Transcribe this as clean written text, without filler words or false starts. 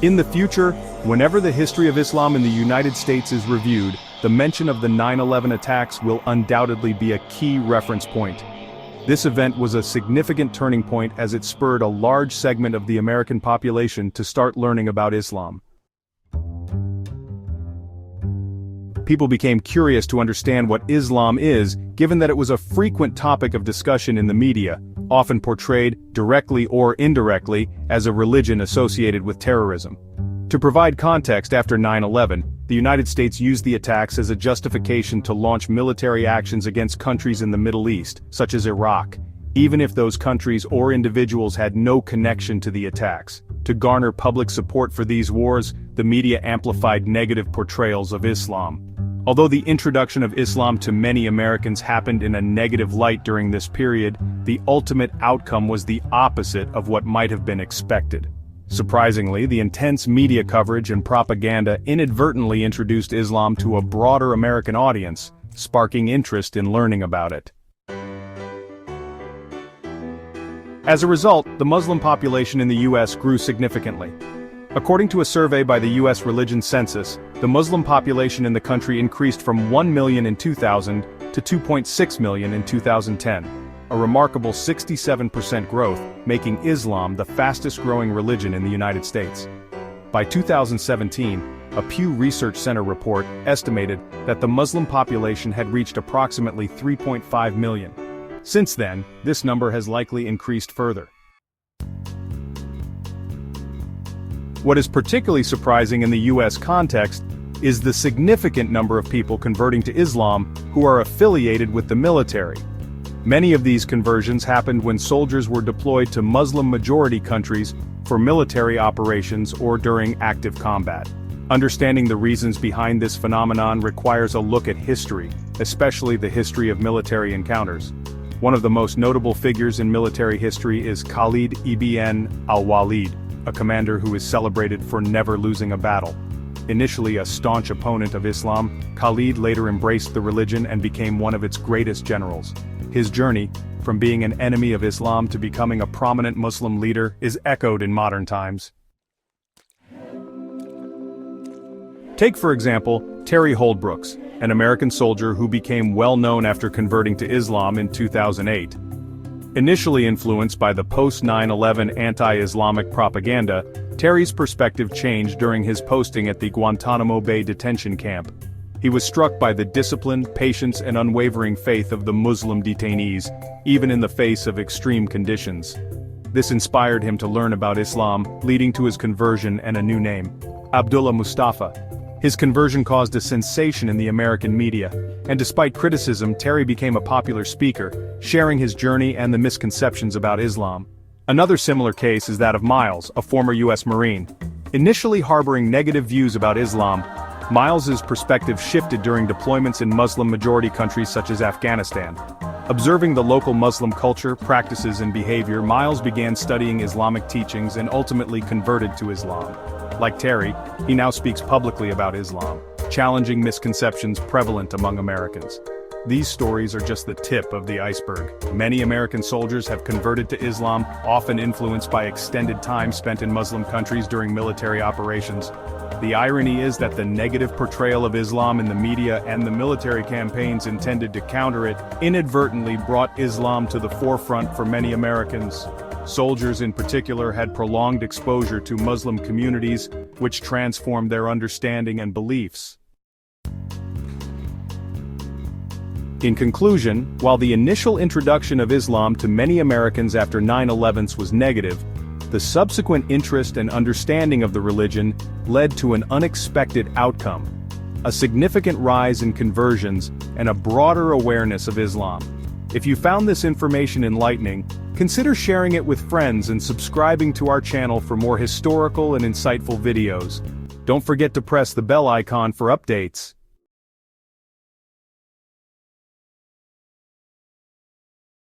In the future, whenever the history of Islam in the United States is reviewed, the mention of the 9/11 attacks will undoubtedly be a key reference point. This event was a significant turning point as it spurred a large segment of the American population to start learning about Islam. People became curious to understand what Islam is, given that it was a frequent topic of discussion in the media, often portrayed, directly or indirectly, as a religion associated with terrorism. To provide context, after 9/11, the United States used the attacks as a justification to launch military actions against countries in the Middle East, such as Iraq, even if those countries or individuals had no connection to the attacks. To garner public support for these wars, the media amplified negative portrayals of Islam. Although the introduction of Islam to many Americans happened in a negative light during this period, the ultimate outcome was the opposite of what might have been expected. Surprisingly, the intense media coverage and propaganda inadvertently introduced Islam to a broader American audience, sparking interest in learning about it. As a result, the Muslim population in the U.S. grew significantly. According to a survey by the U.S. Religion Census, the Muslim population in the country increased from 1 million in 2000 to 2.6 million in 2010, a remarkable 67% growth, making Islam the fastest-growing religion in the United States. By 2017, a Pew Research Center report estimated that the Muslim population had reached approximately 3.5 million. Since then, this number has likely increased further. What is particularly surprising in the U.S. context is the significant number of people converting to Islam who are affiliated with the military. Many of these conversions happened when soldiers were deployed to Muslim-majority countries for military operations or during active combat. Understanding the reasons behind this phenomenon requires a look at history, especially the history of military encounters. One of the most notable figures in military history is Khalid ibn al-Walid, a commander who is celebrated for never losing a battle. Initially a staunch opponent of Islam, Khalid later embraced the religion and became one of its greatest generals. His journey, from being an enemy of Islam to becoming a prominent Muslim leader, is echoed in modern times. Take for example, Terry Holdbrooks, an American soldier who became well known after converting to Islam in 2008. Initially influenced by the post-9/11 anti-Islamic propaganda, Terry's perspective changed during his posting at the Guantanamo Bay detention camp. He was struck by the discipline, patience, and unwavering faith of the Muslim detainees, even in the face of extreme conditions. This inspired him to learn about Islam, leading to his conversion and a new name, Abdullah Mustafa. His conversion caused a sensation in the American media, and despite criticism, Terry became a popular speaker, sharing his journey and the misconceptions about Islam. Another similar case is that of Miles, a former U.S. Marine. Initially harboring negative views about Islam, Miles's perspective shifted during deployments in Muslim-majority countries such as Afghanistan. Observing the local Muslim culture, practices, and behavior, Miles began studying Islamic teachings and ultimately converted to Islam. Like Terry, he now speaks publicly about Islam, challenging misconceptions prevalent among Americans. These stories are just the tip of the iceberg. Many American soldiers have converted to Islam, often influenced by extended time spent in Muslim countries during military operations. The irony is that the negative portrayal of Islam in the media and the military campaigns intended to counter it inadvertently brought Islam to the forefront for many Americans. Soldiers in particular had prolonged exposure to Muslim communities, which transformed their understanding and beliefs. In conclusion, while the initial introduction of Islam to many Americans after 9/11 was negative, the subsequent interest and understanding of the religion led to an unexpected outcome: a significant rise in conversions and a broader awareness of Islam. If you found this information enlightening, consider sharing it with friends and subscribing to our channel for more historical and insightful videos. Don't forget to press the bell icon for updates.